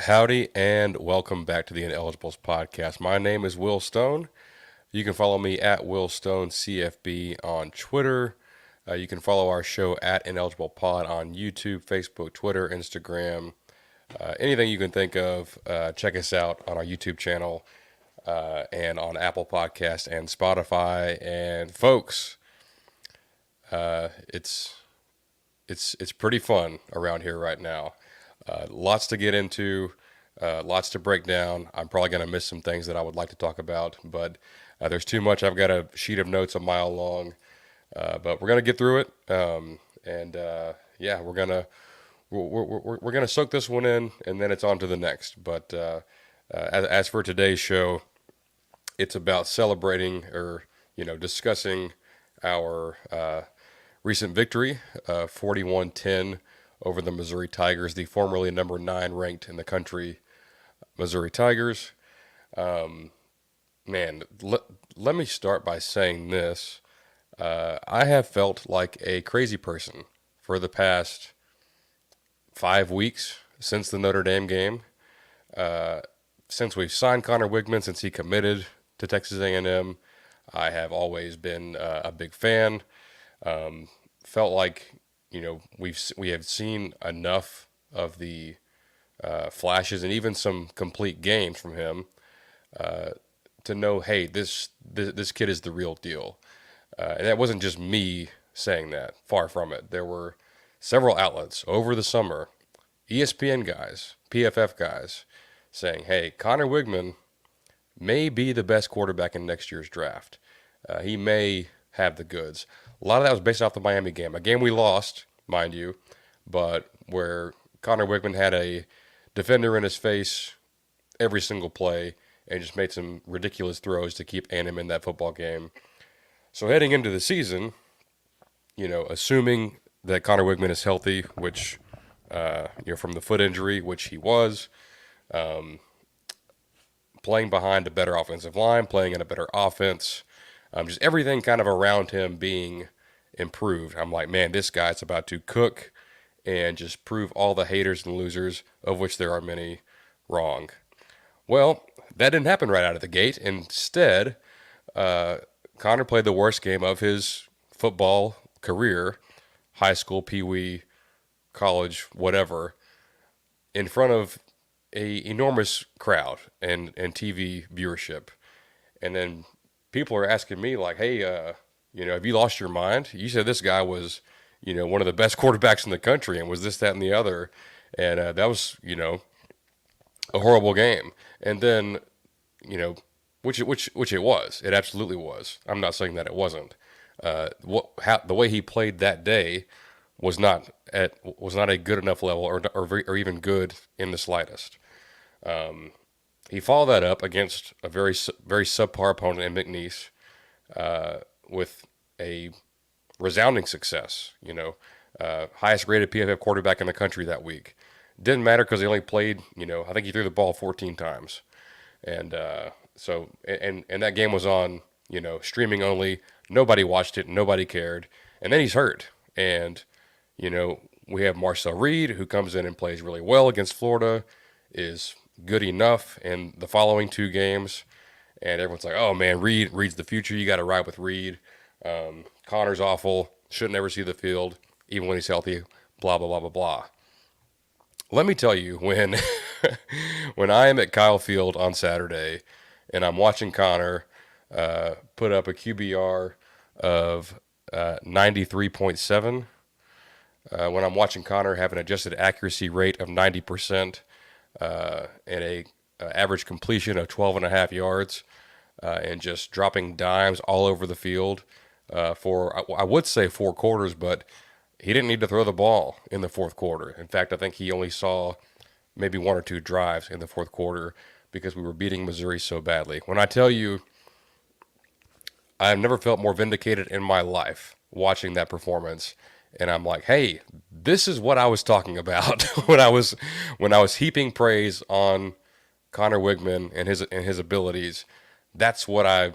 Howdy, and welcome back to the Ineligibles podcast. My name is Will Stone. You can follow me at Will Stone CFB on Twitter. You can follow our show at Ineligible Pod on YouTube, Facebook, Twitter, Instagram, anything you can think of. Check us out on our YouTube channel and on Apple Podcast and Spotify. And folks, it's pretty fun around here right now. Lots to get into, lots to break down. I'm probably going to miss some things that I would like to talk about, but there's too much. I've got a sheet of notes a mile long, but we're going to get through it. Yeah, we're gonna soak this one in, and then it's on to the next. But as for today's show, it's about celebrating or discussing our recent victory, 41-10 over the Missouri Tigers, the formerly number 9 ranked in the country Missouri Tigers. Man, let me start by saying this. I have felt like a crazy person for the past 5 weeks since the Notre Dame game. Since we've signed Connor Weigman, since he committed to Texas A&M, I have always been a big fan. Felt like we have seen enough of the flashes and even some complete games from him to know, hey, this kid is the real deal. And that wasn't just me saying that. Far from it. There were several outlets over the summer, ESPN guys, PFF guys, saying, hey, Connor Weigman may be the best quarterback in next year's draft. He may have the goods. A lot of that was based off the Miami game, a game we lost, mind you, but where Connor Weigman had a defender in his face every single play and just made some ridiculous throws to keep A&M in that football game. So heading into the season, assuming that Connor Weigman is healthy, which, from the foot injury, which he was, playing behind a better offensive line, playing in a better offense, just everything kind of around him being improved. I'm like, man, this guy's about to cook and just prove all the haters and losers, of which there are many, wrong. Well, that didn't happen right out of the gate. Instead, Connor played the worst game of his football career, high school, pee-wee, college, whatever, in front of a enormous crowd and TV viewership. And then people are asking me like, hey, have you lost your mind? You said this guy was, one of the best quarterbacks in the country and was this, that, and the other. And that was, a horrible game. And then, which it was. It absolutely was. I'm not saying that it wasn't. The way he played that day was not a good enough level or even good in the slightest. He followed that up against a very very subpar opponent in McNeese with a resounding success. Highest rated PFF quarterback in the country that week. Didn't matter because he only played. I think he threw the ball 14 times, and so that game was on streaming only. Nobody watched it. Nobody cared. And then he's hurt, and we have Marcel Reed, who comes in and plays really well against Florida, is good enough in the following 2 games, and everyone's like, oh man, Reed's the future. You got to ride with Reed. Connor's awful. Shouldn't ever see the field, even when he's healthy. Blah, blah, blah, blah, blah. Let me tell you, when when I am at Kyle Field on Saturday and I'm watching Connor put up a QBR of 93.7, when I'm watching Connor have an adjusted accuracy rate of 90%, and a average completion of 12.5 yards, and just dropping dimes all over the field for, I would say 4 quarters, but he didn't need to throw the ball in the fourth quarter. In fact, I think he only saw maybe 1 or 2 drives in the fourth quarter because we were beating Missouri so badly. When I tell you, I've never felt more vindicated in my life watching that performance. And I'm like, hey, this is what I was talking about when I was heaping praise on Connor Weigman and his abilities. That's what I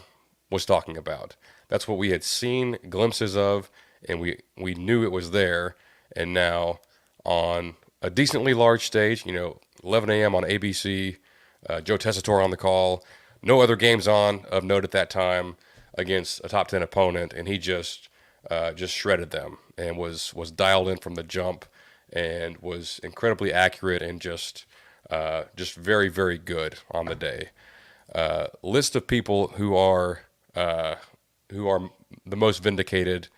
was talking about. That's what we had seen glimpses of, and we knew it was there. And now on a decently large stage, 11 a.m. on ABC. Joe Tessitore on the call. No other games on of note at that time against a top 10 opponent, and he just shredded them and was dialed in from the jump and was incredibly accurate and just very very good on the day. List of people who are the most vindicated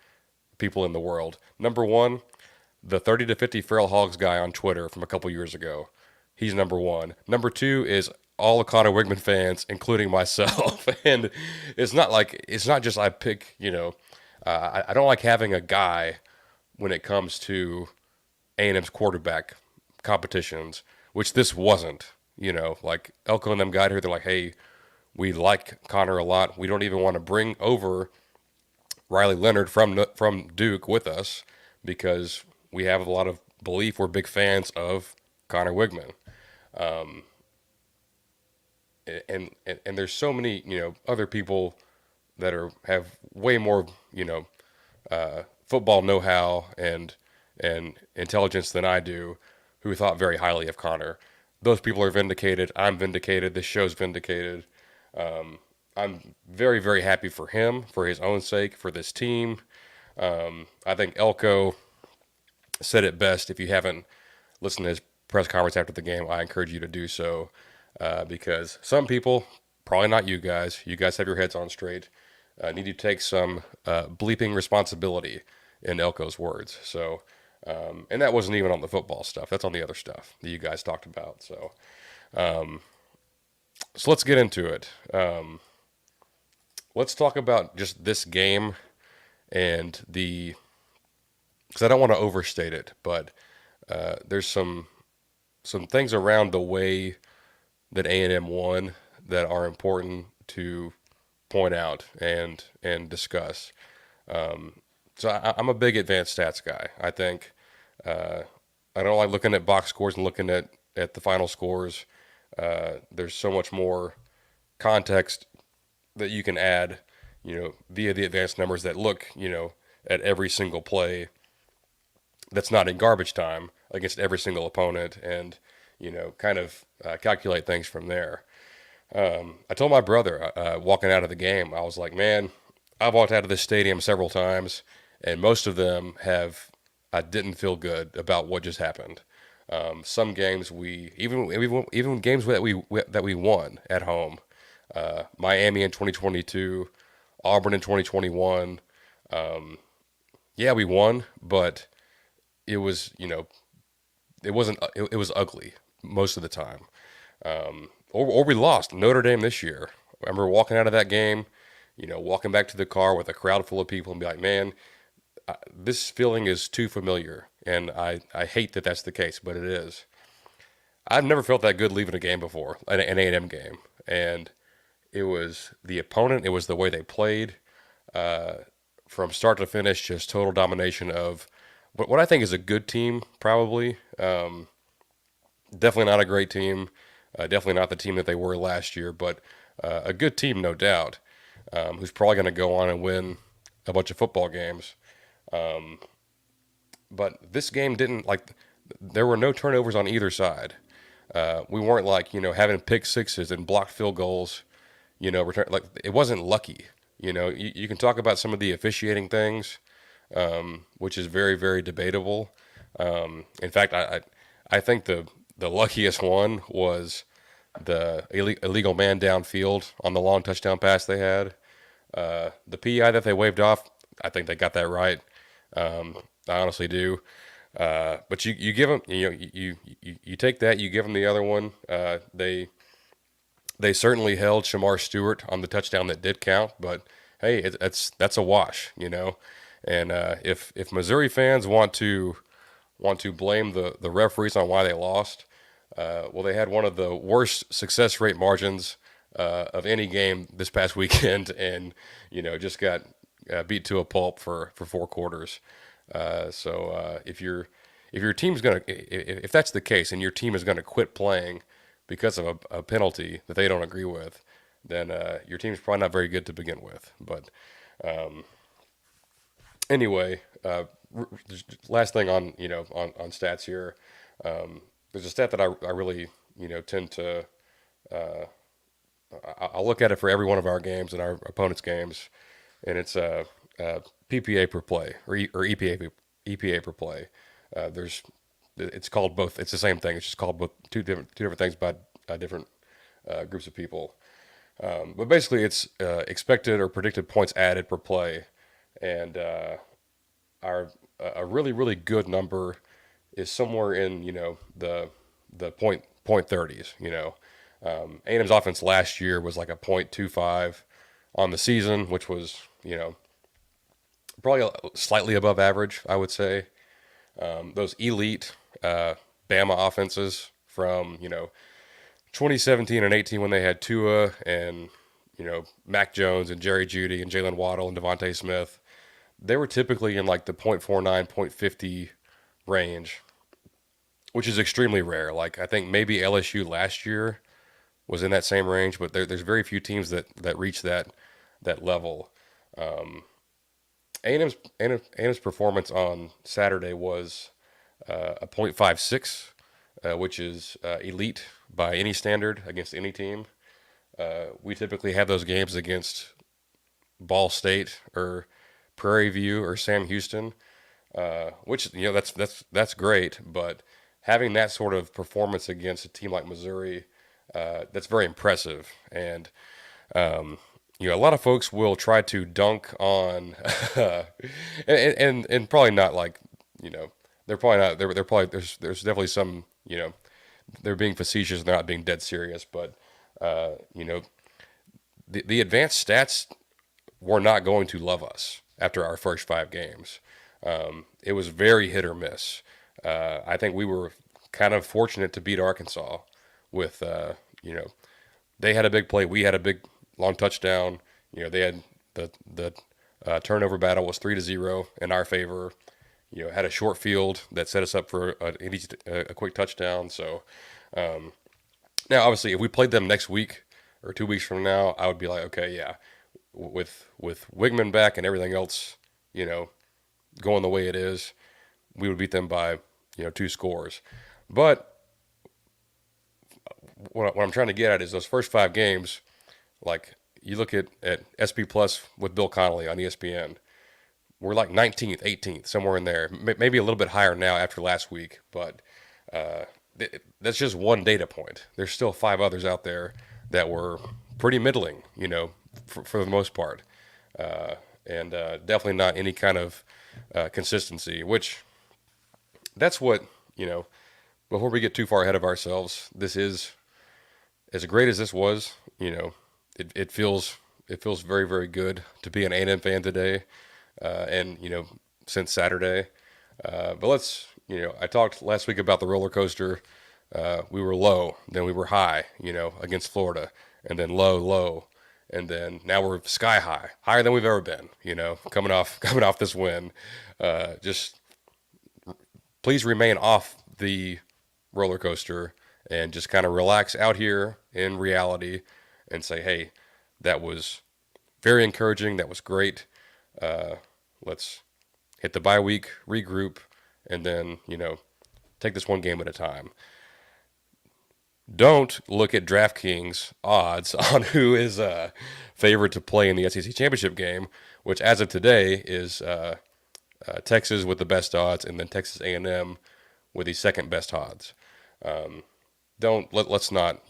people in the world. Number one, the 30 to 50 feral hogs guy on Twitter from a couple years ago. He's number one. Number two is all the Connor Weigman fans, including myself. And it's not just I pick. I don't like having a guy when it comes to A&M's quarterback competitions, which this wasn't. Like Elko and them got here, they're like, hey, we like Connor a lot. We don't even want to bring over Riley Leonard from Duke with us because we have a lot of belief. We're big fans of Connor Weigman. And there's so many other people that have way more football know-how and intelligence than I do, who thought very highly of Connor. Those people are vindicated. I'm vindicated. This show's vindicated. I'm very, very happy for him, for his own sake, for this team. I think Elko said it best. If you haven't listened to his press conference after the game, I encourage you to do so because some people, probably not you guys have your heads on straight, need to take some bleeping responsibility, in Elko's words. So, and that wasn't even on the football stuff. That's on the other stuff that you guys talked about. So let's get into it. Let's talk about just this game and because I don't want to overstate it, but there's some things around the way that A&M won that are important to point out and discuss. So I'm a big advanced stats guy. I think I don't like looking at box scores and looking at the final scores. There's so much more context that you can add, via the advanced numbers that look, at every single play that's not in garbage time against every single opponent and, kind of calculate things from there. I told my brother walking out of the game, I was like, man, I've walked out of this stadium several times, and most of them I didn't feel good about what just happened. Some games even games that we won at home, Miami in 2022, Auburn in 2021. Yeah, we won, but it was it wasn't it was ugly most of the time. Or we lost Notre Dame this year. I remember walking out of that game, walking back to the car with a crowd full of people and be like, man, this feeling is too familiar. And I hate that that's the case, but it is. I've never felt that good leaving a game before, an A&M game. And it was the opponent, it was the way they played. From start to finish, just total domination of what I think is a good team, probably. Definitely not a great team. Definitely not the team that they were last year, but a good team, no doubt, who's probably going to go on and win a bunch of football games. But this game there were no turnovers on either side. We weren't having pick sixes and blocked field goals, return, it wasn't lucky. You can talk about some of the officiating things, which is very, very debatable. In fact, I think the luckiest one was the illegal man downfield on the long touchdown pass they had. The PI that they waved off, I think they got that right. I honestly do. But you give them, you take that, you give them the other one. They certainly held Shamar Stewart on the touchdown that did count, but hey, that's a wash, And if Missouri fans want to blame the referees on why they lost, well, they had one of the worst success rate margins of any game this past weekend, and just got beat to a pulp for 4 quarters. So if your team's if that's the case, and your team is gonna quit playing because of a penalty that they don't agree with, then your team's probably not very good to begin with. But anyway, last thing on on stats here. there's a stat that I really tend to I'll look at it for every one of our games and our opponents' games, and it's PPA per play or EPA per play. There's it's called both. It's the same thing. It's just called both two different things by different groups of people. But basically, it's expected or predicted points added per play, and our a really really good number is somewhere in the point thirties. A&M's offense last year was like a .25 on the season, which was probably slightly above average, I would say. Those elite Bama offenses from 2017 and 18 when they had Tua and Mac Jones and Jerry Jeudy and Jalen Waddle and Devontae Smith, they were typically in like the .49, .50 range, which is extremely rare. Like I think maybe LSU last year was in that same range, but there's very few teams that reach that level. A&M's performance on Saturday was a .56, which is elite by any standard against any team. We typically have those games against Ball State or Prairie View or Sam Houston, which that's great. But having that sort of performance against a team like Missouri, that's very impressive. And a lot of folks will try to dunk on, and probably not like they're probably not they're probably there's definitely some they're being facetious and they're not being dead serious, but the advanced stats were not going to love us after our first 5 games. It was very hit or miss. I think we were kind of fortunate to beat Arkansas with they had a big play, we had a big long touchdown. They had the turnover battle was 3-0 in our favor. Had a short field that set us up for a quick touchdown. So now, obviously, if we played them next week or 2 weeks from now, I would be like, okay, yeah, with Weigman back and everything else, going the way it is, we would beat them by 2 scores. But what I'm trying to get at is those first 5 games, like you look at SP Plus with Bill Connolly on ESPN, we're like 19th, 18th, somewhere in there. Maybe a little bit higher now after last week, but that's just one data point. There's still 5 others out there that were pretty middling, for the most part, and definitely not any kind of consistency. Which that's what Before we get too far ahead of ourselves, this is as great as this was. It feels very very good to be an A&M fan today, and since Saturday. But let's I talked last week about the roller coaster. We were low, then we were high, against Florida, and then low, and then now we're sky high, higher than we've ever been. Coming off this win. Just please remain off the roller coaster and just kind of relax out here in reality and say, hey, that was very encouraging. That was great. Let's hit the bye week, regroup, and then, take this one game at a time. Don't look at DraftKings odds on who is favored to play in the SEC championship game, which as of today is Texas with the best odds, and then Texas A&M with the second best odds. Let's not.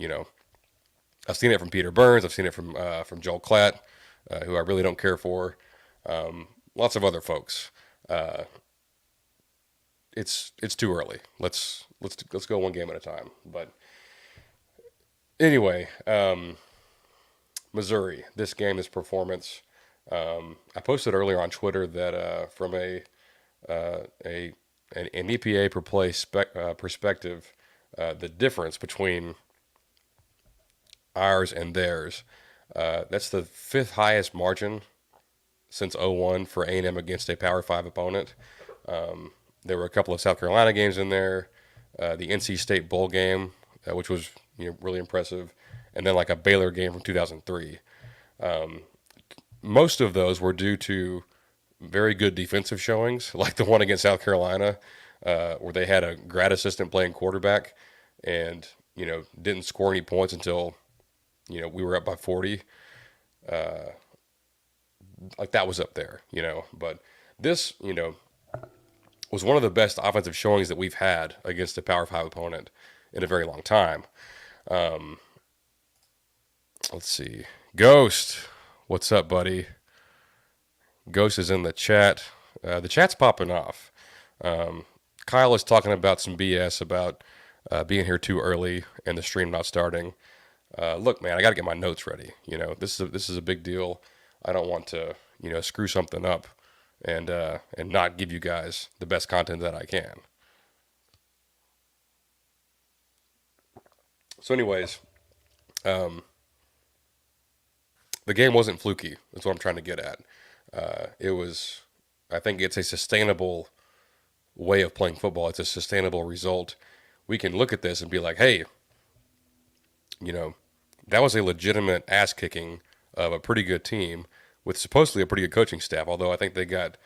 I've seen it from Peter Burns. I've seen it from Joel Klatt, who I really don't care for. Lots of other folks. It's too early. Let's go one game at a time. But anyway, Missouri. This game, this performance. I posted earlier on Twitter that from an EPA per play perspective, the difference between ours and theirs, that's the 5th highest margin since '01 for A&M against a Power 5 opponent. There were a couple of South Carolina games in there, the NC State Bowl game, which was really impressive, and then like a Baylor game from 2003. Most of those were due to very good defensive showings, like the one against South Carolina. where they had a grad assistant playing quarterback, and didn't score any points until we were up by 40. Like that was up there, But this, was one of the best offensive showings that we've had against a Power Five opponent in a very long time. Let's see. Ghost, what's up, buddy? Ghost is in the chat. The chat's popping off. Kyle is talking about some BS about being here too early and the stream not starting. Look, man, I got to get my notes ready. This is a big deal. I don't want to screw something up and not give you guys the best content that I can. So, anyways, the game wasn't fluky. That's what I'm trying to get at. It was. I think it's a sustainable way of playing football. It's a sustainable result. We can look at this and be like, hey, that was a legitimate ass kicking of a pretty good team with supposedly a pretty good coaching staff. Although I think they got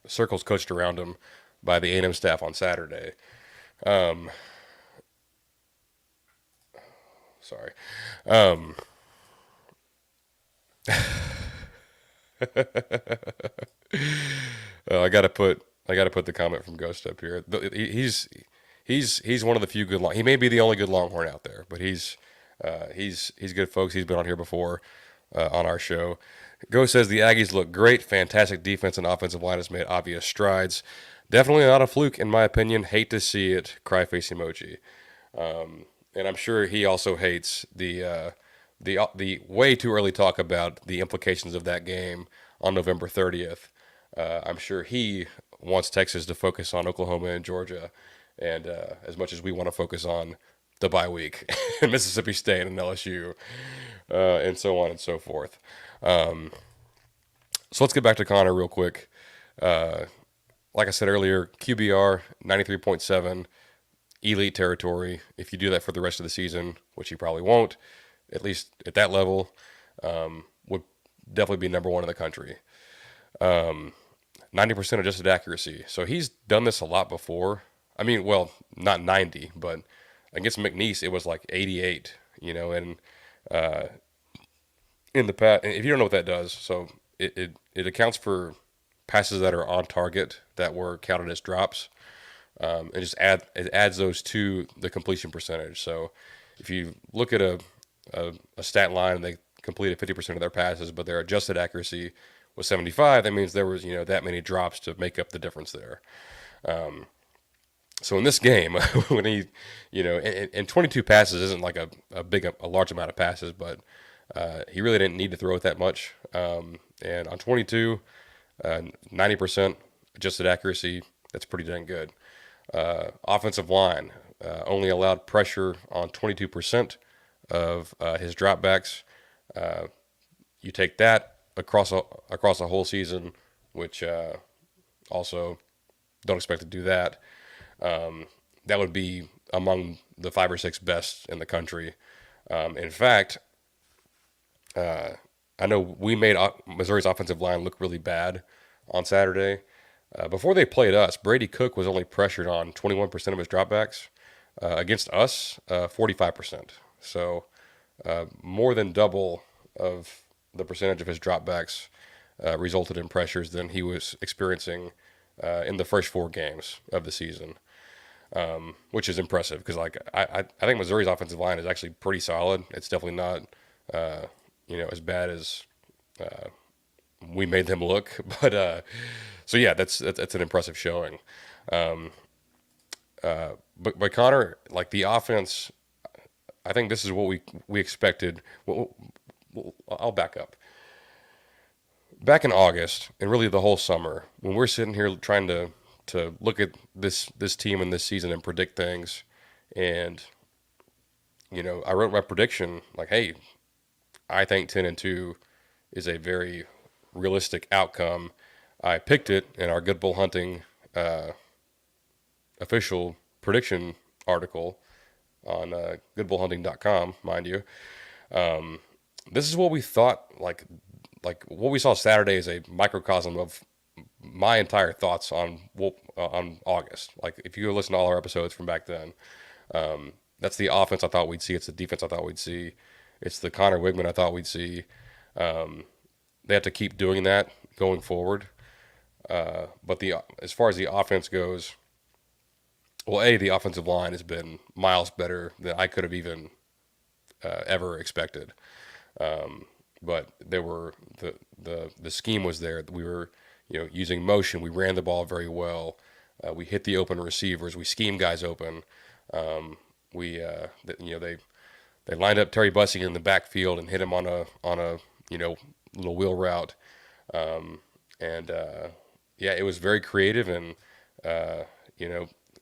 circles coached around them by the A&M staff on Saturday. Sorry. I gotta put the comment from Ghost up here. He's one of the few good. He may be the only good Longhorn out there, but he's good, folks. He's been on here before on our show. Ghost says the Aggies look great. Fantastic defense and offensive line has made obvious strides. Definitely not a fluke, in my opinion. Hate to see it. Cry face emoji. And I'm sure he also hates the way too early talk about the implications of that game on November 30th. I'm sure he wants Texas to focus on Oklahoma and Georgia, and as much as we want to focus on the bye week and Mississippi State and LSU, and so on and so forth. So let's get back to Connor real quick. Like I said earlier, QBR 93.7, elite territory. If you do that for the rest of the season, which you probably won't, at least at that level, would definitely be number one in the country. 90% adjusted accuracy. So he's done this a lot before. I mean, well, not 90, but against McNeese, it was like 88, and in the past, if you don't know what that does, so it accounts for passes that are on target that were counted as drops. And it adds those to the completion percentage. So if you look at a stat line and they completed 50% of their passes, but their adjusted accuracy was 75, that means there was that many drops to make up the difference there. So in this game, when he, and 22 passes isn't like a large amount of passes, but he really didn't need to throw it that much. And on 22, 90% adjusted accuracy, that's pretty dang good. Offensive line only allowed pressure on 22% of his dropbacks. You take that across a whole season, which also don't expect to do that. That would be among the 5 or 6 best in the country. In fact, I know we made Missouri's offensive line look really bad on Saturday. Before they played us, Brady Cook was only pressured on 21% of his dropbacks. Against us, 45%. So more than double of the percentage of his dropbacks resulted in pressures than he was experiencing in the first 4 games of the season, which is impressive because I think Missouri's offensive line is actually pretty solid. It's definitely not as bad as we made them look, but so yeah, that's an impressive showing. But Connor, like the offense, I think this is what we expected. Well, I'll back up. Back in August, and really the whole summer, when we're sitting here trying to look at this team and this season and predict things, and I wrote my prediction like, hey, I think 10-2 is a very realistic outcome. I picked it in our Good Bull Hunting official prediction article on goodbullhunting.com, mind you. This is what we thought, like what we saw Saturday is a microcosm of my entire thoughts on August. Like if you listen to all our episodes from back then, that's the offense I thought we'd see. It's the defense I thought we'd see. It's the Connor Weigman I thought we'd see. They have to keep doing that going forward. But the as far as the offense goes, well, the offensive line has been miles better than I could have even ever expected. But there were the scheme was there. We were using motion. We ran the ball very well. We hit the open receivers. We schemed guys open. We they lined up Terry Bussey in the backfield and hit him on a little wheel route. And yeah, it was very creative. And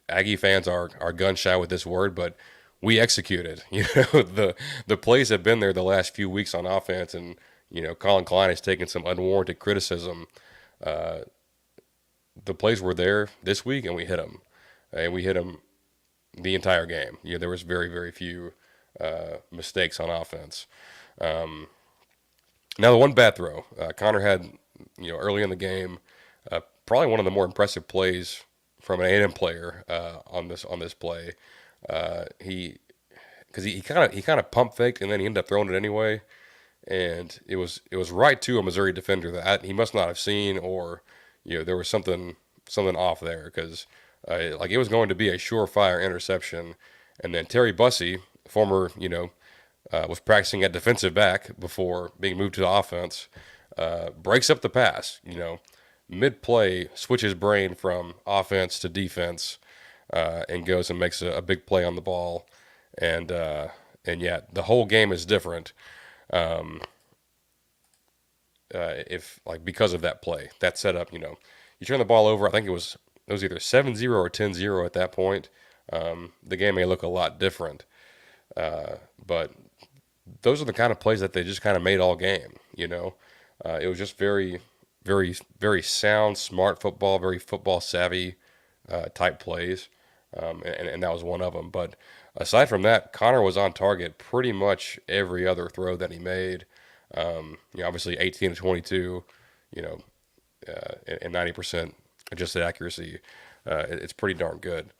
Aggie fans are gun shy with this word, but we executed. The plays have been there the last few weeks on offense, and Colin Klein has taken some unwarranted criticism. The plays were there this week, and we hit them, and we hit them the entire game. There was very very few mistakes on offense. Now the one bad throw, Connor had early in the game, probably one of the more impressive plays from an A&M player on this play. He because he kind of pump faked and then he ended up throwing it anyway, and it was right to a Missouri defender that he must not have seen, or there was something off there, because like it was going to be a surefire interception, and then Terry Bussey, former was practicing at defensive back before being moved to the offense, breaks up the pass, mid play, switches brain from offense to defense, and goes and makes a big play on the ball, and yeah, the whole game is different. If like because of that play, that setup, you turn the ball over. I think it was either 7-0 or 10-0 at that point. The game may look a lot different, but those are the kind of plays that they just kind of made all game. It was just very, very, very sound, smart football, very football savvy type plays, and that was one of them. But aside from that, Connor was on target pretty much every other throw that he made. Obviously 18 to 22, and 90% adjusted accuracy. It's pretty darn good.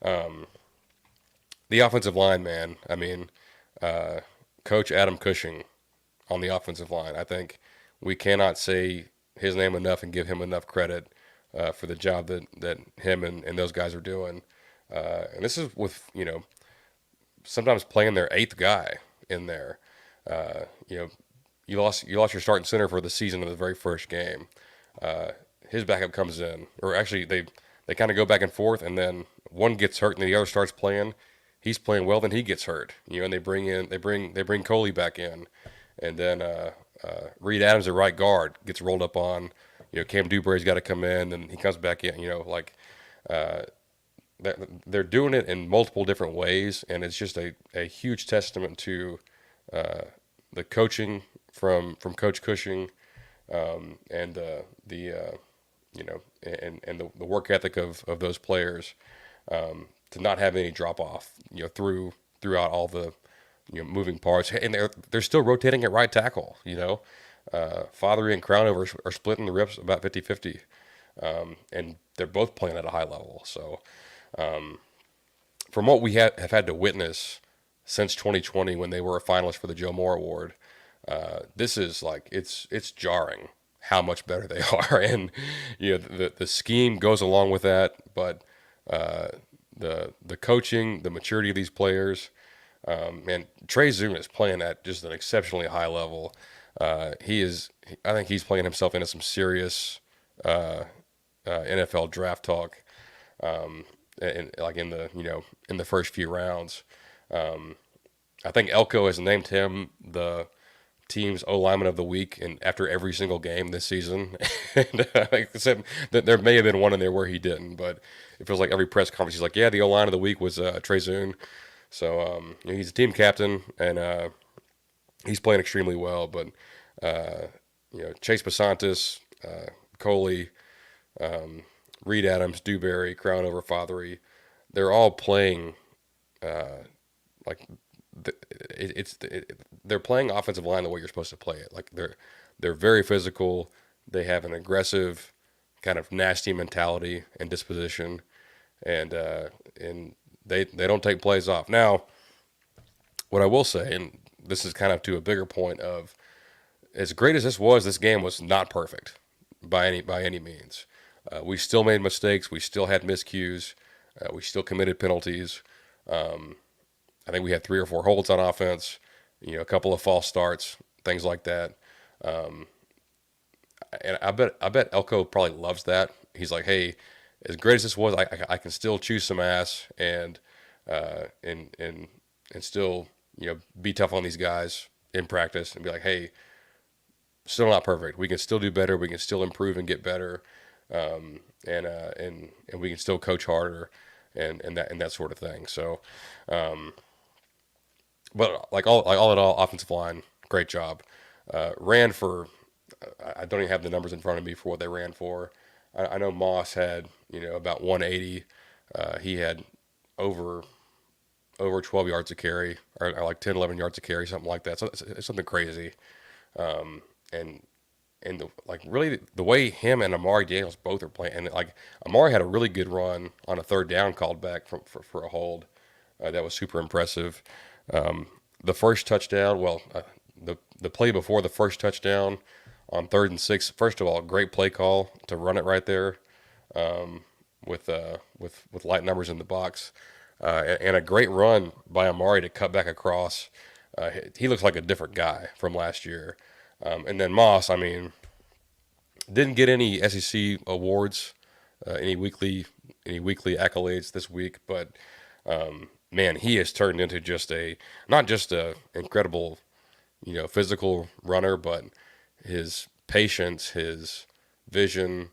The offensive line, man. I mean, Coach Adam Cushing on the offensive line. I think we cannot say his name enough and give him enough credit for the job that him and those guys are doing. And this is with sometimes playing their eighth guy in there. You lost your starting center for the season in the very first game. His backup comes in, or actually they kind of go back and forth, and then one gets hurt and the other starts playing. He's playing well, then he gets hurt. And they bring Coley back in, and then Reed Adams at right guard gets rolled up on. Cam Dewberry's got to come in, and he comes back in. They're doing it in multiple different ways, and it's just a huge testament to the coaching from Coach Cushing, and the work ethic of those players, to not have any drop off throughout all the moving parts, and they're still rotating at right tackle. Fathery and Crownover are splitting the reps about 50-50, and they're both playing at a high level. So from what we have had to witness since 2020, when they were a finalist for the Joe Moore Award, this is like it's jarring how much better they are, and the scheme goes along with that, but the coaching, the maturity of these players, and Trey Zoom is playing at just an exceptionally high level. I think he's playing himself into some serious NFL draft talk, and like in the first few rounds. I think Elko has named him the team's O-lineman of the week, and after every single game this season. And except that there may have been one in there where he didn't, but it feels like every press conference he's like, yeah, the O-line of the week was Trey Zoom. So he's a team captain, and he's playing extremely well. But Chase Basantis, Coley, Reed Adams, Dewberry, Crownover, Fathery, they're all playing like they're playing offensive line the way you're supposed to play it. Like they're very physical. They have an aggressive kind of nasty mentality and disposition, and they don't take plays off. Now, what I will say, and this is kind of to a bigger point of, as great as this game was not perfect by any means. We still made mistakes. We still had miscues. We still committed penalties. I think we had 3 or 4 holds on offense. A couple of false starts, things like that. And I bet Elko probably loves that. He's like, hey, as great as this was, I can still choose some ass uh, and and and still be tough on these guys in practice and be like, hey, still not perfect. We can still do better. We can still improve and get better, and we can still coach harder, and that sort of thing. So, but like all in all, offensive line, great job. Ran for, I don't even have the numbers in front of me for what they ran for. I know Moss had about 180. He had over over 12 yards a carry, or like 10, 11 yards a carry, something like that. So it's something crazy. And like really the way him and Amari Daniels both are playing, and like Amari had a really good run on a third down called back for a hold. That was super impressive. The first touchdown, the play before the first touchdown on 3rd and 6. First of all, great play call to run it right there, with light numbers in the box, and a great run by Amari to cut back across. He looks like a different guy from last year. And then Moss, I mean, didn't get any SEC awards, any weekly accolades this week, but man, he has turned into just not just a incredible, physical runner, but his patience, his vision,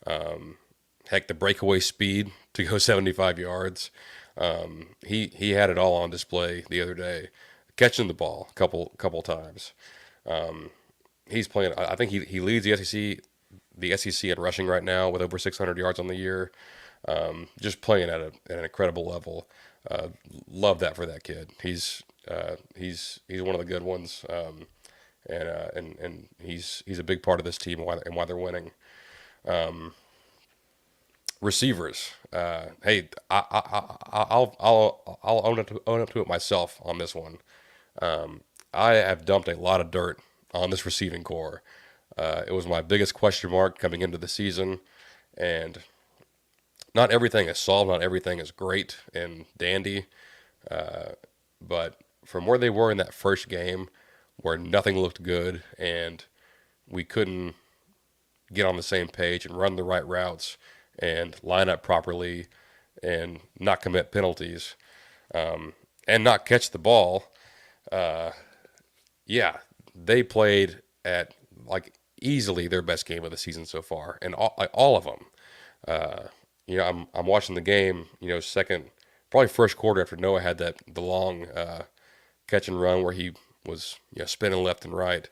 heck, the breakaway speed to go 75 yards. He had it all on display the other day, catching the ball a couple times. He's playing. I think he leads the SEC in rushing right now with over 600 yards on the year. Just playing at an incredible level. Love that for that kid. He's one of the good ones, and he's a big part of this team and why they're winning. Receivers. Hey, I'll own up to it myself on this one. I have dumped a lot of dirt on this receiving core. It was my biggest question mark coming into the season, and not everything is solved. Not everything is great and dandy, but from where they were in that first game, where nothing looked good and we couldn't get on the same page and run the right routes and line up properly and not commit penalties, and not catch the ball. Yeah, they played at like easily their best game of the season so far, and all of them. I'm watching the game. Second, probably first quarter after Noah had the long catch and run where he was spinning left and right.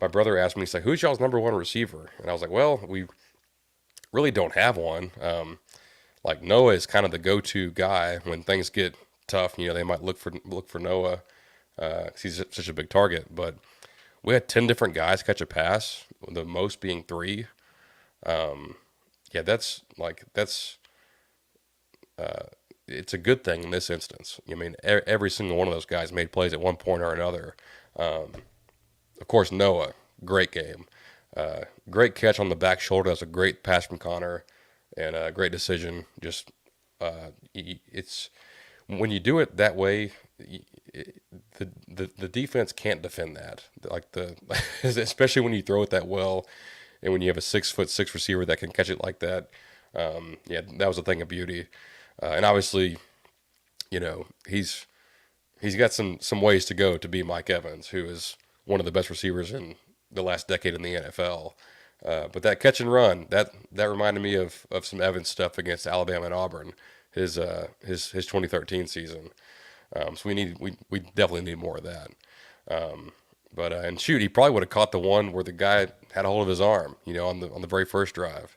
My brother asked me, he's like, "Who's y'all's number one receiver?" And I was like, "Well, we really don't have one. Like Noah is kind of the go-to guy when things get tough. They might look for Noah, 'cause he's such a big target. But we had 10 different guys catch a pass, the most being 3. Yeah, that's it's a good thing in this instance. I mean, every single one of those guys made plays at one point or another. Of course, Noah, great game. Great catch on the back shoulder. That's a great pass from Connor, and a great decision. Just it's when you do it that way, the defense can't defend that. Like especially when you throw it that well, and when you have a 6'6" receiver that can catch it like that. Yeah, that was a thing of beauty. And obviously, he's got some ways to go to be Mike Evans, who is one of the best receivers in the last decade in the NFL. But that catch and run, that reminded me of some Evans stuff against Alabama and Auburn, his 2013 season. So we definitely need more of that. But and shoot, he probably would have caught the one where the guy had a hold of his arm, on the very first drive.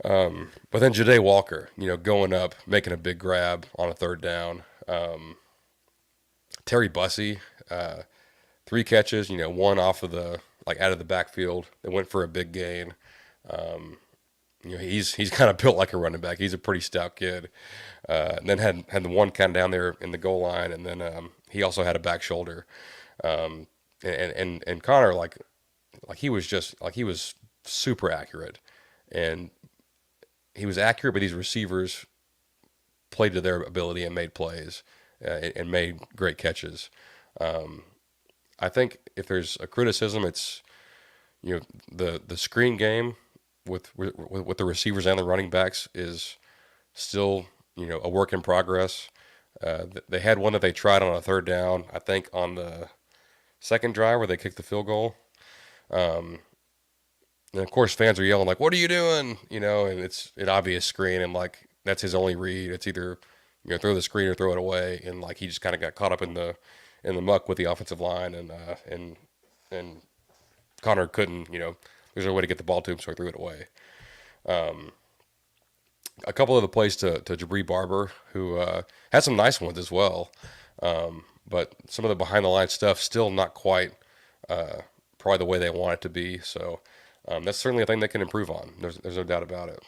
But then Ja'Day Walker, going up, making a big grab on a third down. Terry Bussey, 3 catches, one off of out of the backfield. They went for a big gain. He's kind of built like a running back. He's a pretty stout kid. And then had the one kind of down there in the goal line, and then he also had a back shoulder. And Connor like he was super accurate, and he was accurate, but these receivers played to their ability and made plays and made great catches. I think if there's a criticism, it's the screen game with the receivers and the running backs is still a work in progress. They had one that they tried on a third down, I think on the second drive where they kicked the field goal. And of course, fans are yelling like, "What are you doing?" And it's an obvious screen, and like that's his only read. It's either throw the screen or throw it away, and like he just kind of got caught up in the muck with the offensive line, and Connor couldn't. There's no way to get the ball to him, so he threw it away. A couple of the plays to Jabri Barber, who had some nice ones as well, but some of the behind the line stuff still not quite probably the way they want it to be. So that's certainly a thing they can improve on. There's no doubt about it.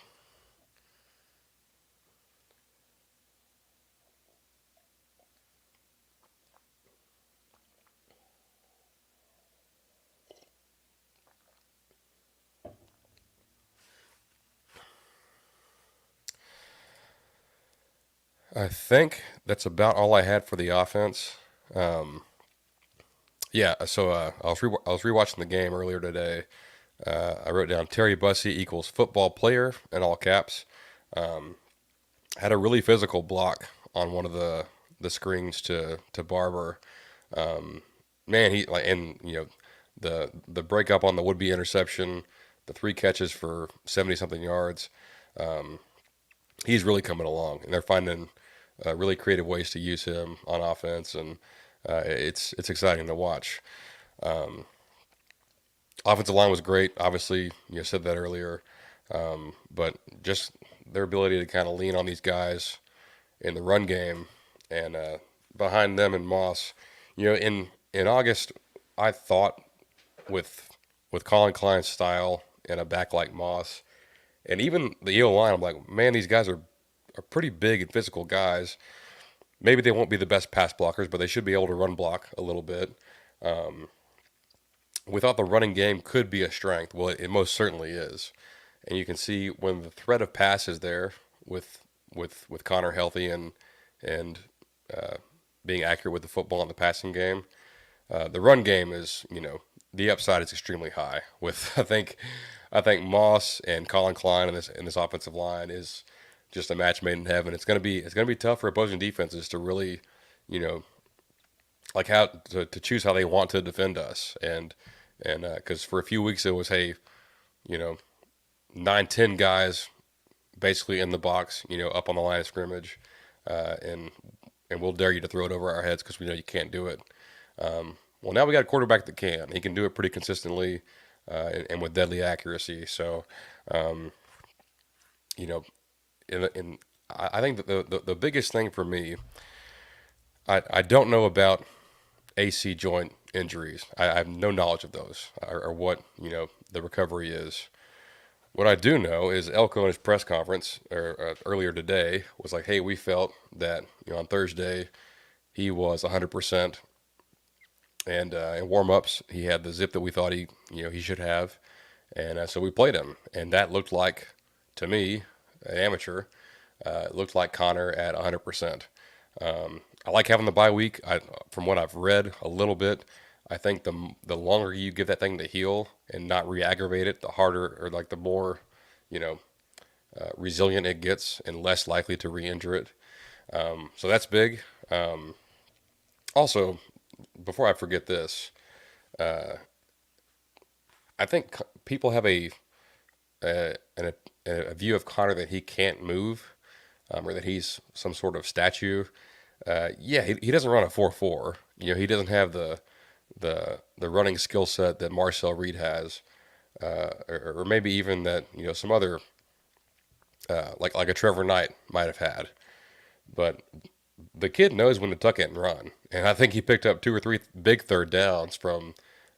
I think that's about all I had for the offense. Yeah, so I was rewatching the game earlier today. I wrote down Terry Bussey equals football player in all caps. Had a really physical block on one of the screens to Barber. Man, he like and the breakup on the would be interception, the three catches for 70 something yards. He's really coming along, and they're finding really creative ways to use him on offense, and it's exciting to watch. Offensive line was great. Obviously, you said that earlier, but just their ability to kind of lean on these guys in the run game, and behind them and Moss. In August, I thought with Colin Klein's style and a back like Moss, and even the O line, I'm like, man, these guys are pretty big and physical guys. Maybe they won't be the best pass blockers, but they should be able to run block a little bit. We thought the running game could be a strength. Well, it most certainly is, and you can see when the threat of pass is there with Connor healthy and being accurate with the football in the passing game. The run game is the upside is extremely high. With I think Moss and Colin Klein in this offensive line is just a match made in heaven. It's gonna be tough for opposing defenses to really like how to choose how they want to defend us and because for a few weeks it was hey you know 9-10 guys basically in the box up on the line of scrimmage and we'll dare you to throw it over our heads because we know you can't do it. Well, now we got a quarterback that can. He can do it pretty consistently and with deadly accuracy. So, you know, I think that the biggest thing for me, I don't know about AC joint injuries. I have no knowledge of those or what the recovery is. What I do know is Elko in his press conference earlier today was like, "Hey, we felt that on Thursday he was 100%, and in warm-ups he had the zip that we thought he should have, and so we played him, and that looked like to me, an amateur, it looked like Connor at 100%. I like having the bye week. From what I've read a little bit, I think the longer you give that thing to heal and not re-aggravate it, the harder or like the more, you know, resilient it gets and less likely to re-injure it. So that's big. Also, before I forget this, I think people have a view of Connor that he can't move, or that he's some sort of statue. Yeah, he doesn't run a 4.4. He doesn't have the running skill set that Marcel Reed has, or maybe even that some other like a Trevor Knight might have had. But the kid knows when to tuck it and run, and I think he picked up two or three big third downs from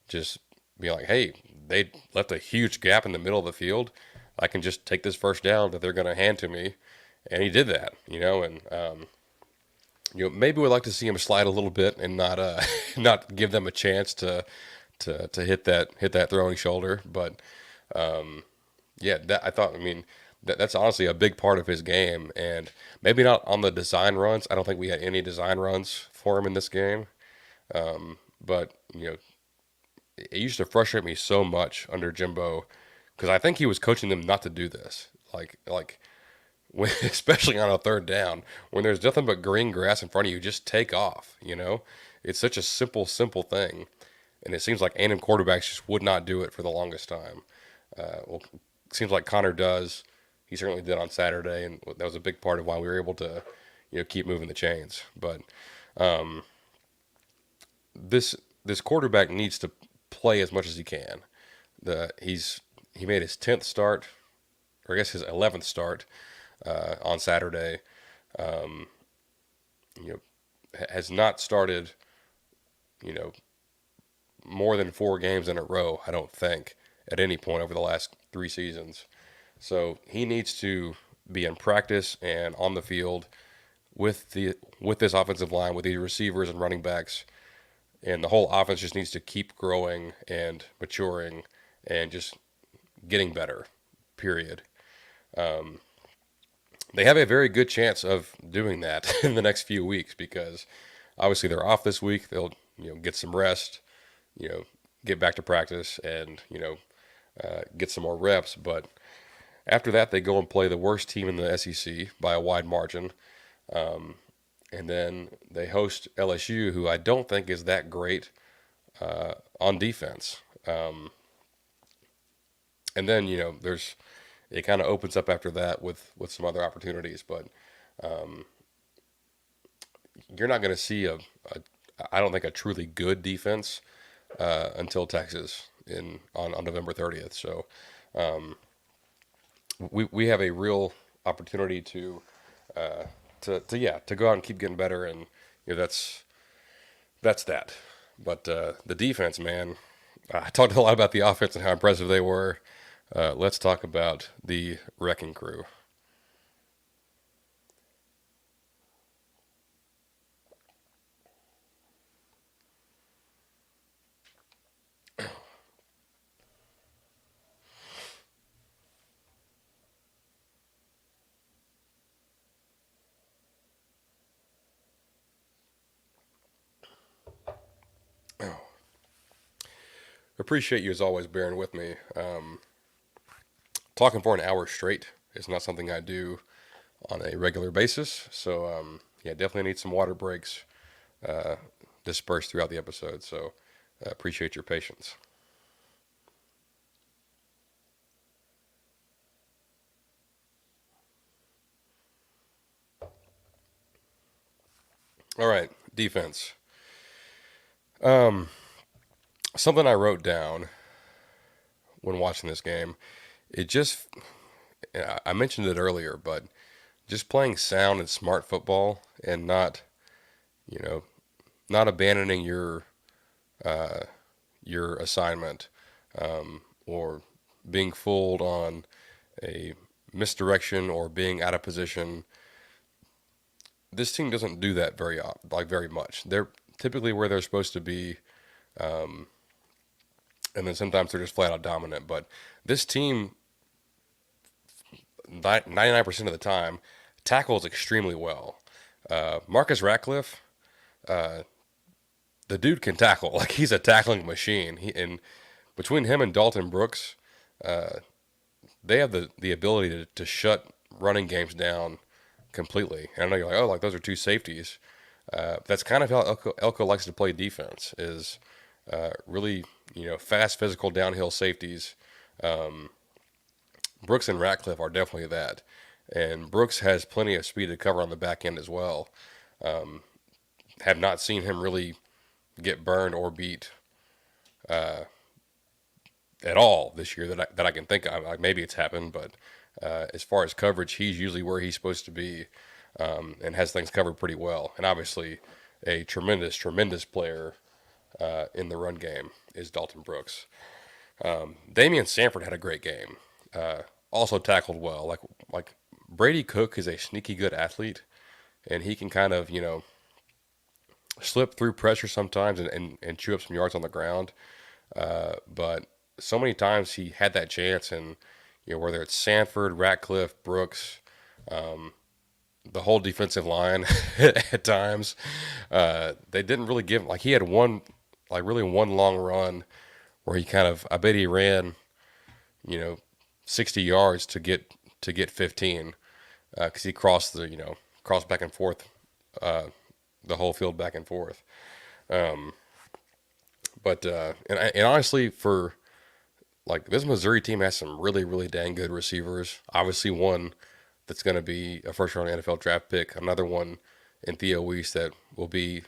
just being like, hey, they left a huge gap in the middle of the field. I can just take this first down that they're going to hand to me, and he did that, and maybe we'd like to see him slide a little bit and not not give them a chance to hit that throwing shoulder, but yeah, I mean, that's honestly a big part of his game, and maybe not on the design runs. I don't think we had any design runs for him in this game, but it used to frustrate me so much under Jimbo because I think he was coaching them not to do this. Like when, especially on a third down when there's nothing but green grass in front of you, just take off. It's such a simple thing, and it seems like A&M quarterbacks just would not do it for the longest time. Well, it seems like Connor does. He certainly did on Saturday, and that was a big part of why we were able to, keep moving the chains. But this quarterback needs to play as much as he can. He made his 10th start, or I guess his 11th start on Saturday. You know, has not started, you know, more than 4 games in a row. I don't think at any point over the last 3 seasons. So he needs to be in practice and on the field with this offensive line, with these receivers and running backs, and the whole offense just needs to keep growing and maturing and just getting better. Period. They have a very good chance of doing that in the next few weeks because obviously they're off this week. They'll get some rest, get back to practice and get some more reps. But after that, they go and play the worst team in the SEC by a wide margin. And then they host LSU, who I don't think is that great on defense. And then, it kind of opens up after that with some other opportunities. But you're not going to see I don't think, a truly good defense until Texas on November 30th. So we have a real opportunity to go out and keep getting better, and that's that. But the defense, man, I talked a lot about the offense and how impressive they were. Let's talk about the wrecking crew. Appreciate you as always bearing with me. Talking for an hour straight is not something I do on a regular basis. So, yeah, definitely need some water breaks dispersed throughout the episode. So, appreciate your patience. All right, defense. Something I wrote down when watching this game. It just, I mentioned it earlier, but just playing sound and smart football and you know, not abandoning your assignment, or being fooled on a misdirection or being out of position. This team doesn't do that very much. They're typically where they're supposed to be, and then sometimes they're just flat out dominant. But this team, 99% of the time, tackles extremely well. Marcus Ratcliffe, the dude can tackle. Like, he's a tackling machine. And between him and Dalton Brooks, they have the ability to shut running games down completely. And I know you're like, oh, like those are two safeties. That's kind of how Elko likes to play defense, is really, fast, physical, downhill safeties. Brooks and Ratcliffe are definitely that. And Brooks has plenty of speed to cover on the back end as well. Have not seen him really get burned or beat at all this year that I can think of. Like, maybe it's happened, but as far as coverage, he's usually where he's supposed to be, and has things covered pretty well. And obviously, a tremendous player in the run game is Dalton Brooks. Damian Sanford had a great game. also tackled well. Like Brady Cook is a sneaky good athlete, and he can kind of slip through pressure sometimes and chew up some yards on the ground. But so many times he had that chance, and whether it's Sanford, Ratcliffe, Brooks, the whole defensive line at times, they didn't really give like he had one like really one long run where he kind of I bet he ran you know 60 yards to get 15 because he crossed crossed back and forth the whole field back and forth. But and honestly, for like this Missouri team has some really dang good receivers. Obviously, one that's going to be a first round NFL draft pick. Another one in Theo Weiss that will be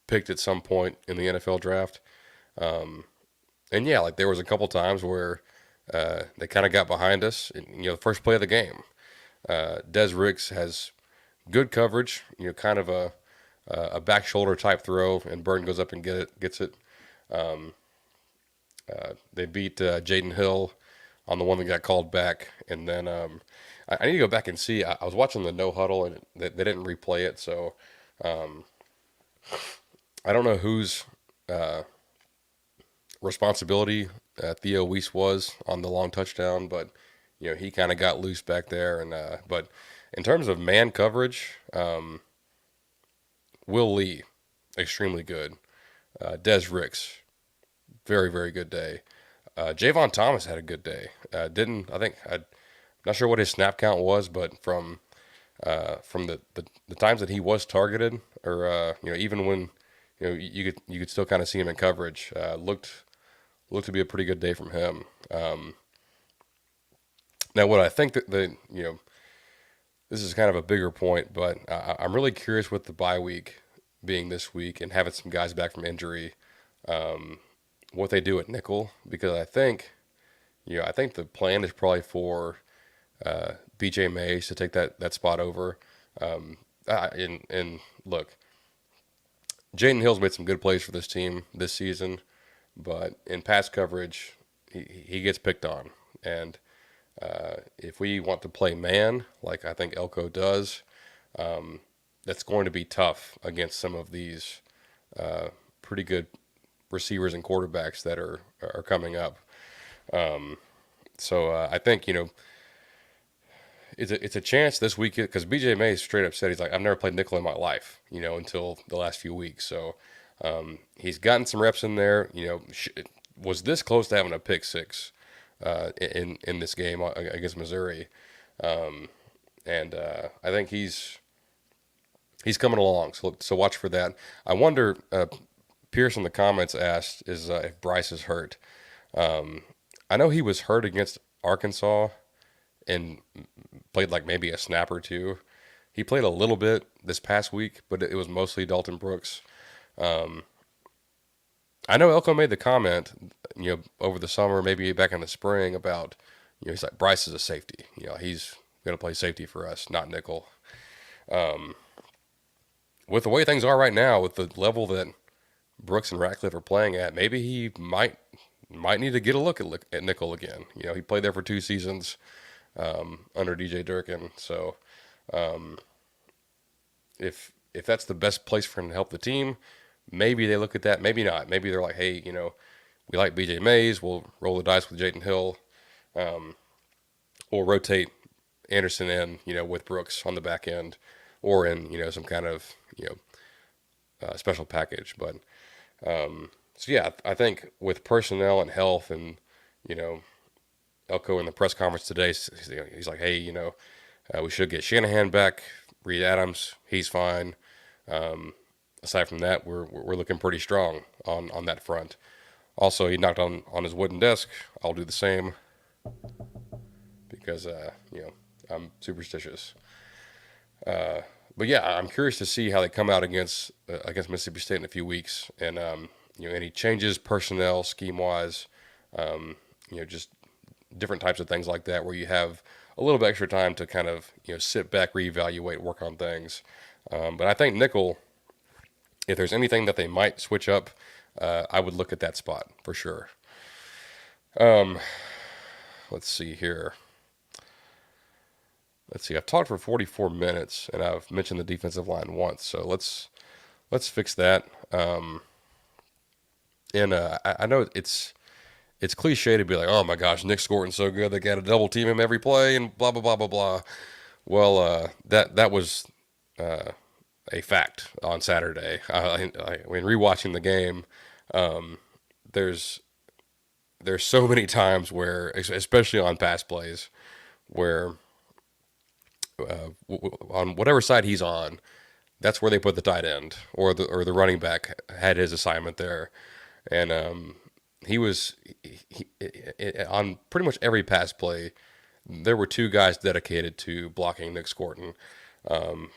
picked at some point in the NFL draft. And yeah, like there was a couple times where they kind of got behind us. And, the first play of the game, Des Ricks has good coverage. Kind of a back shoulder type throw, and Burton goes up and gets it. They beat Jaden Hill on the one that got called back, and then I need to go back and see. I was watching the no huddle, and they didn't replay it, so I don't know whose responsibility Theo Weiss was on the long touchdown, but he kind of got loose back there, and but in terms of man coverage, Will Lee extremely good. Des Ricks very good day. Javon Thomas had a good day. Didn't I think I'm not sure what his snap count was, but from the times that he was targeted, or even when you could still kind of see him in coverage, looked to be a pretty good day from him. Now, what I think that this is kind of a bigger point, but I'm really curious with the bye week being this week and having some guys back from injury. What they do at nickel, because I think the plan is probably for BJ Mays to take that spot over. And look, Jaden Hill's made some good plays for this team this season, but in pass coverage, he gets picked on. And if we want to play man, like I think Elko does, that's going to be tough against some of these pretty good receivers and quarterbacks that are coming up. So I think it's a chance this week because BJ May straight up said he's like I've never played nickel in my life, until the last few weeks. So he's gotten some reps in there. Was this close to having a pick six in this game against Missouri, and I think he's coming along. So watch for that. I wonder. Pierce in the comments asked is if Bryce is hurt. I know he was hurt against Arkansas and played like maybe a snap or two. He played a little bit this past week, but it was mostly Dalton Brooks. I know Elko made the comment, over the summer, maybe back in the spring about, he's like, Bryce is a safety. He's going to play safety for us, not nickel. With the way things are right now, with the level that Brooks and Ratcliffe are playing at, maybe he might need to get a look at nickel again. He played there for 2 seasons under DJ Durkin. So if that's the best place for him to help the team, maybe they look at that. Maybe not. Maybe they're like, hey, we like BJ Mays. We'll roll the dice with Jaden Hill, or rotate Anderson in, with Brooks on the back end, or in some kind of special package. But so yeah, I think with personnel and health, and Elko in the press conference today, he's like, hey, we should get Shanahan back. Reed Adams, he's fine. Aside from that, we're looking pretty strong on that front. Also, he knocked on his wooden desk. I'll do the same because I'm superstitious. But yeah, I'm curious to see how they come out against Mississippi State in a few weeks, and any changes personnel scheme wise, just different types of things like that, where you have a little bit extra time to kind of sit back, reevaluate, work on things. But I think nickel, if there's anything that they might switch up, I would look at that spot for sure. Let's see here. let's see. I've talked for 44 minutes, and I've mentioned the defensive line once. So let's fix that. And I know it's cliche to be like, oh my gosh, Nick Scorton's so good, they got to double team him every play, and blah blah blah blah blah. Well, that was a fact on Saturday. When rewatching the game, there's there's so many times where, especially on pass plays, where on whatever side he's on, that's where they put the tight end or the running back had his assignment there, and he was on pretty much every pass play. There were two guys dedicated to blocking Nick Scorton.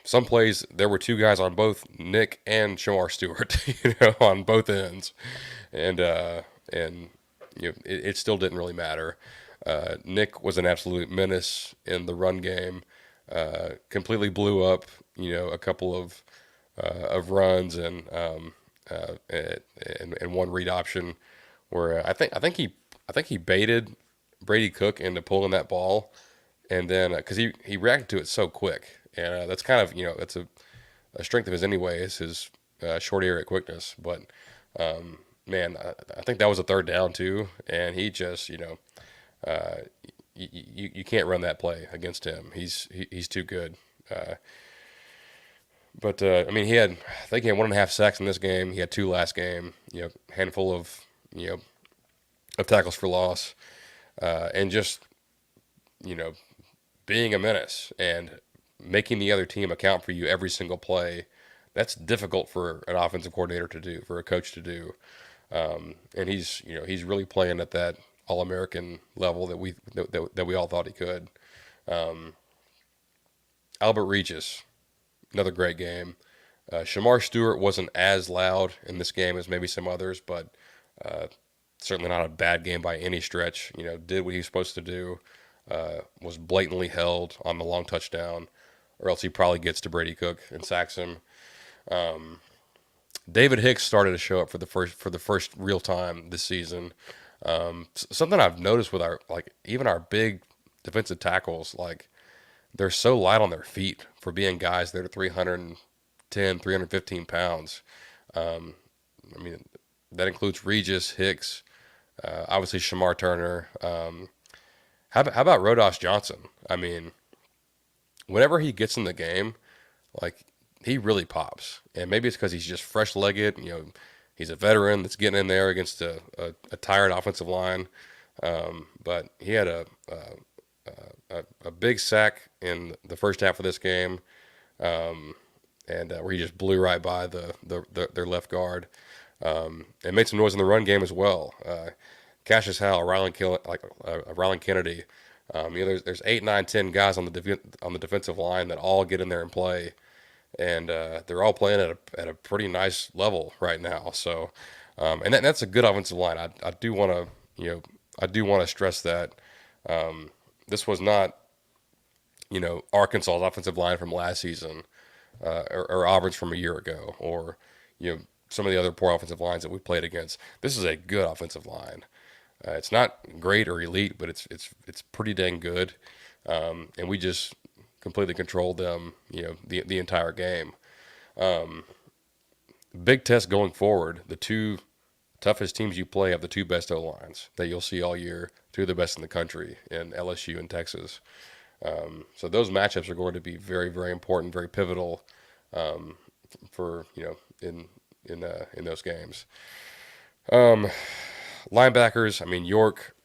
Some plays there were two guys on both Nick and Shamar Stewart, on both ends, and it still didn't really matter. Nick was an absolute menace in the run game. Completely blew up, a couple of runs and one read option where I think he baited Brady Cook into pulling that ball, and then because he reacted to it so quick, and that's kind of that's a strength of his anyway, is his short area quickness. But man, I think that was a third down too, and he just uh, you can't run that play against him. He's too good. But I mean, I think he had 1.5 sacks in this game. He had two last game. Handful of you know of tackles for loss, and just you know being a menace and making the other team account for you every single play. That's difficult for an offensive coordinator to do, for a coach to do. And he's really playing at that All American level that we all thought he could. Albert Regis, another great game. Shamar Stewart wasn't as loud in this game as maybe some others, but uh, certainly not a bad game by any stretch. Did what he was supposed to do. Was blatantly held on the long touchdown, or else he probably gets to Brady Cook and sacks him. David Hicks started to show up for the first real time this season. Something I've noticed with even our big defensive tackles, like they're so light on their feet for being guys that are 310, 315 pounds. I mean, that includes Regis, Hicks, obviously Shamar Turner. How about Rodas Johnson? I mean, whenever he gets in the game, like he really pops, and maybe it's because he's just fresh-legged. He's a veteran that's getting in there against a tired offensive line. But he had a big sack in the first half of this game, and where he just blew right by their left guard, and made some noise in the run game as well. Cassius Howell, Rylan Kennedy. There's 8, 9, 10 guys on the defensive line that all get in there and play, and they're all playing at a pretty nice level right now. So, and that's a good offensive line. I do want to stress that this was not Arkansas's offensive line from last season, or Auburn's from a year ago, or some of the other poor offensive lines that we played against. This is a good offensive line. It's not great or elite, but it's pretty dang good, and we just completely controlled them, the entire game. Big test going forward. The two toughest teams you play have the two best O lines that you'll see all year, two of the best in the country in LSU and Texas. So those matchups are going to be very, very important, very pivotal, for in those games. Linebackers. I mean, York.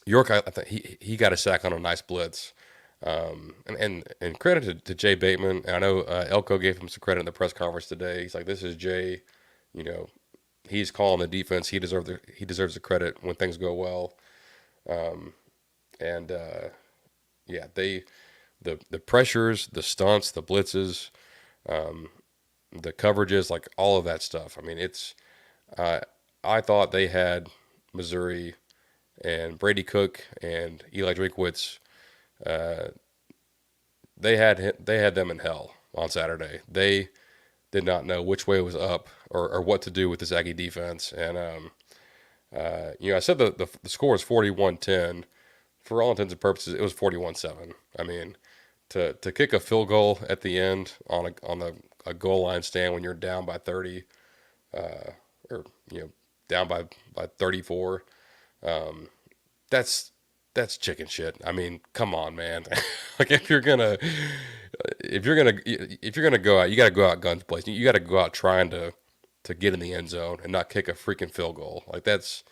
I think he got a sack on a nice blitz. And credit to Jay Bateman. And I know Elko gave him some credit in the press conference today. He's like, "This is Jay. He's calling the defense. He deserves the credit when things go well." And yeah, the pressures, the stunts, the blitzes, the coverages, like all of that stuff. I mean, I thought they had Missouri and Brady Cook and Eli Drinkwitz. They had them in hell on Saturday. They did not know which way was up or what to do with this Aggie defense. And I said the score was 41-10. For all intents and purposes, it was 41-7. I mean, to kick a field goal at the end on a goal line stand when you're down by 30, or down by 34. That's that's chicken shit. I mean, come on, man. Like if you're gonna go out, you got to go out guns blazing. You got to go out trying to get in the end zone and not kick a freaking field goal. Like that's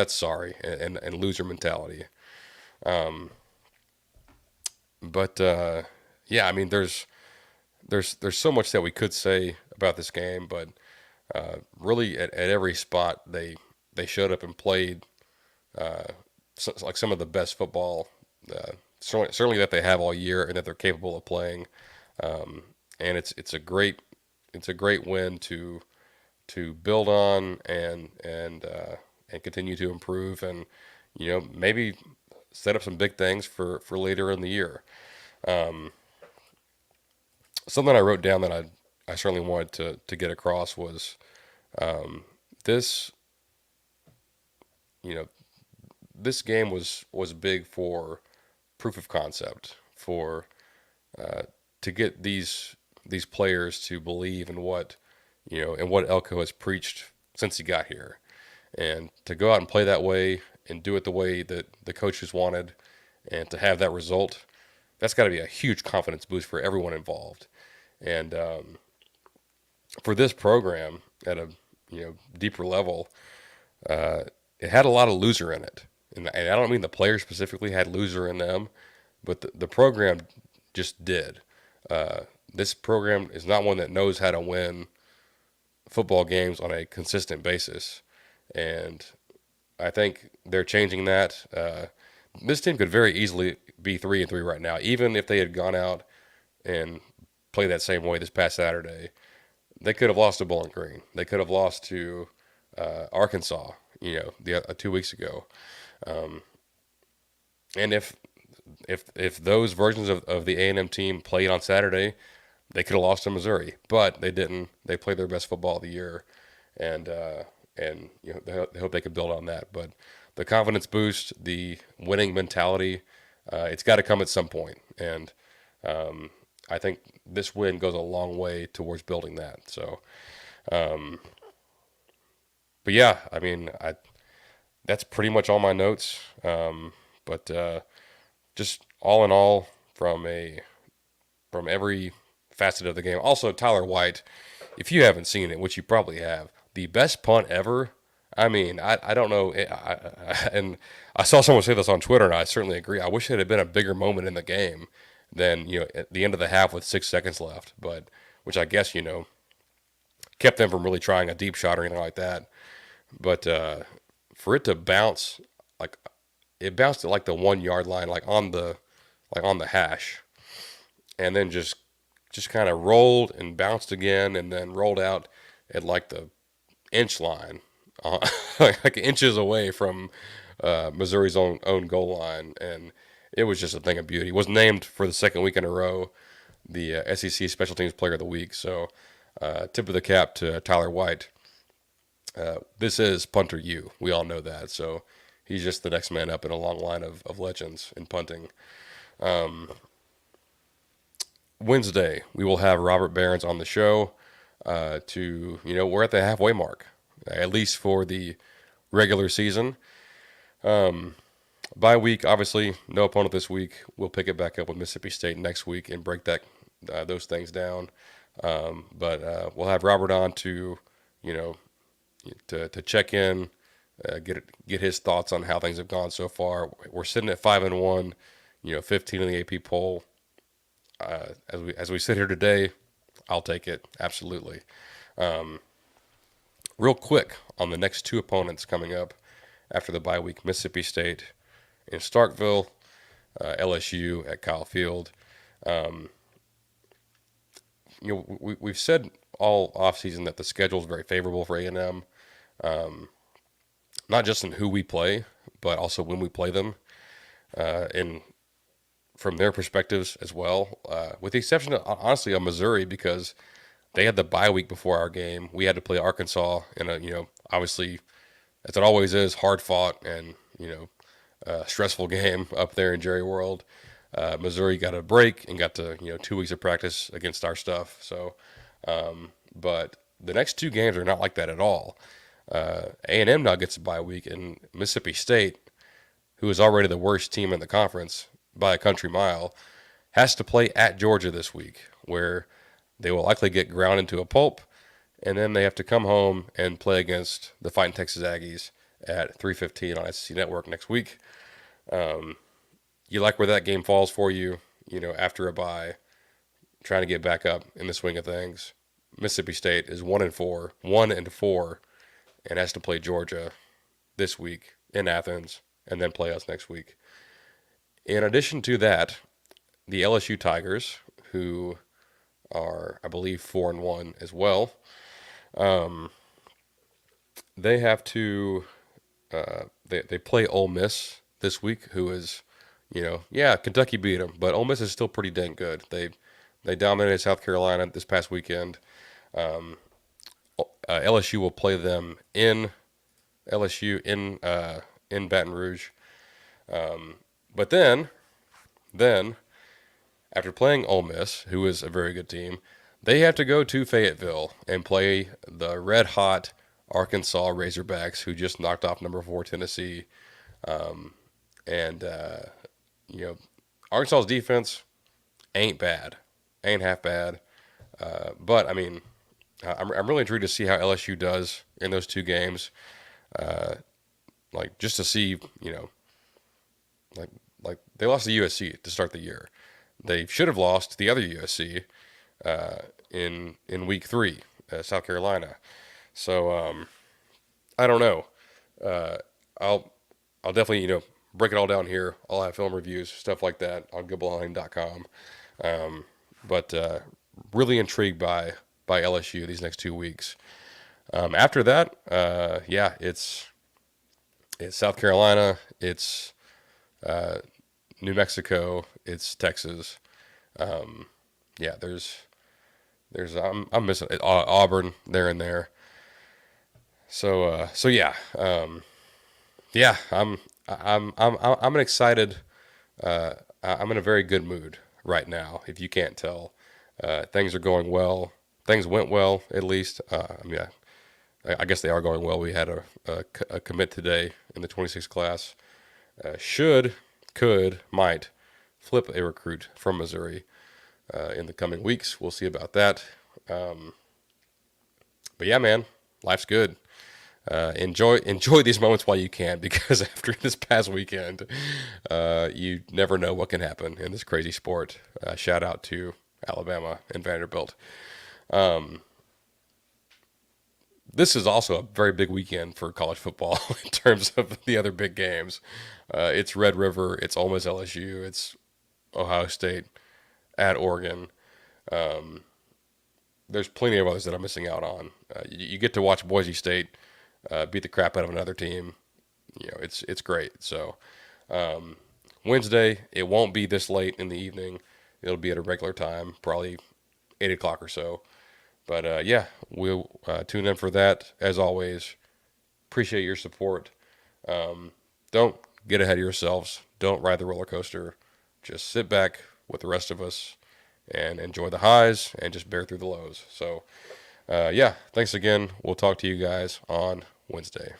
sorry and loser mentality. But yeah, I mean, there's so much that we could say about this game, but really at every spot they showed up and played like some of the best football, certainly that they have all year and that they're capable of playing. And it's a great win to build on and continue to improve and maybe set up some big things for later in the year. Something I wrote down that I certainly wanted to get across was this you know this game was big for proof of concept for to get these players to believe in what and what Elko has preached since he got here, and to go out and play that way and do it the way that the coaches wanted, and to have that result, that's got to be a huge confidence boost for everyone involved. And for this program at a deeper level, it had a lot of loser in it, and I don't mean the players specifically had loser in them, but the program just did. This program is not one that knows how to win football games on a consistent basis, and I think they're changing that. This team could very easily be 3-3 right now, even if they had gone out and played that same way this past Saturday. They could have lost to Bowling Green. They could have lost to Arkansas, the 2 weeks ago. And if those versions of the A&M team played on Saturday, they could have lost to Missouri, but they didn't. They played their best football of the year, and they hope they could build on that. But the confidence boost, the winning mentality, it's got to come at some point, and I think this win goes a long way towards building that. So, but yeah, I mean, that's pretty much all my notes. But just all in all, from every facet of the game. Also, Tyler White, if you haven't seen it, which you probably have, the best punt ever. I mean, I don't know, and I saw someone say this on Twitter, and I certainly agree. I wish it had been a bigger moment in the game than at the end of the half with 6 seconds left, but which I guess kept them from really trying a deep shot or anything like that. But for it to bounce, like it bounced at like the 1 yard line, like on the hash, and then just kind of rolled and bounced again, and then rolled out at like the inch line, like inches away from Missouri's own goal line, and it was just a thing of beauty. It was named for the second week in a row the SEC Special Teams Player of the Week. So tip of the cap to Tyler White. This is Punter U. We all know that. So he's just the next man up in a long line of legends in punting. Wednesday, we will have Robert Behrens on the show we're at the halfway mark, at least for the regular season. Bye week, obviously, no opponent this week. We'll pick it back up with Mississippi State next week and break those things down. But we'll have Robert on to check in, get his thoughts on how things have gone so far. We're sitting at 5-1, 15 in the AP poll. As we sit here today, I'll take it absolutely. Real quick on the next two opponents coming up after the bye week: Mississippi State in Starkville, LSU at Kyle Field. We've said all offseason that the schedule is very favorable for A&M, not just in who we play, but also when we play them, and from their perspectives as well, with the exception of, honestly, of Missouri, because they had the bye week before our game. We had to play Arkansas in a, obviously, as it always is, hard fought and, stressful game up there in Jerry World. Missouri got a break and got to 2 weeks of practice against our stuff. So, but the next two games are not like that at all. A&M now gets a bye week, and Mississippi State, who is already the worst team in the conference by a country mile, has to play at Georgia this week, where they will likely get ground into a pulp, and then they have to come home and play against the Fighting Texas Aggies at 3:15 on SEC Network next week. You like where that game falls for you, after a bye, trying to get back up in the swing of things. Mississippi State is 1-4, 1-4, and has to play Georgia this week in Athens, and then play us next week. In addition to that, the LSU Tigers, who are, I believe, 4-1 as well, they have to they play Ole Miss this week, who is, yeah, Kentucky beat them, but Ole Miss is still pretty dang good. They dominated South Carolina this past weekend. LSU will play them in LSU in Baton Rouge. But then after playing Ole Miss, who is a very good team, they have to go to Fayetteville and play the red hot Arkansas Razorbacks, who just knocked off number 4 Tennessee. And Arkansas's defense ain't bad, ain't half bad. But I mean, I'm really intrigued to see how LSU does in those two games. Like, just to see, like they lost to USC to start the year. They should have lost to the other USC in week 3, South Carolina. So I don't know. I'll definitely break it all down here. I'll have film reviews, stuff like that on goodballhunting.com. But really intrigued by LSU these next 2 weeks. After that, yeah, it's South Carolina, it's New Mexico, it's Texas. Yeah, there's I'm missing Auburn there and there. So yeah, yeah, I'm an excited. I'm in a very good mood right now. If you can't tell, things are going well. Things went well, at least. I mean, I guess they are going well. We had a commit today in the 26 class. Might flip a recruit from Missouri in the coming weeks. We'll see about that. But yeah, man, life's good. Enjoy these moments while you can, because after this past weekend, you never know what can happen in this crazy sport. Shout out to Alabama and Vanderbilt. This is also a very big weekend for college football in terms of the other big games. It's Red River, it's Ole Miss LSU, it's Ohio State at Oregon. There's plenty of others that I'm missing out on. You get to watch Boise State beat the crap out of another team. It's great. So Wednesday, it won't be this late in the evening. It'll be at a regular time, probably 8 o'clock or so. But yeah, we'll tune in for that. As always, appreciate your support. Don't get ahead of yourselves. Don't ride the roller coaster. Just sit back with the rest of us and enjoy the highs and just bear through the lows. So yeah, thanks again. We'll talk to you guys on Wednesday.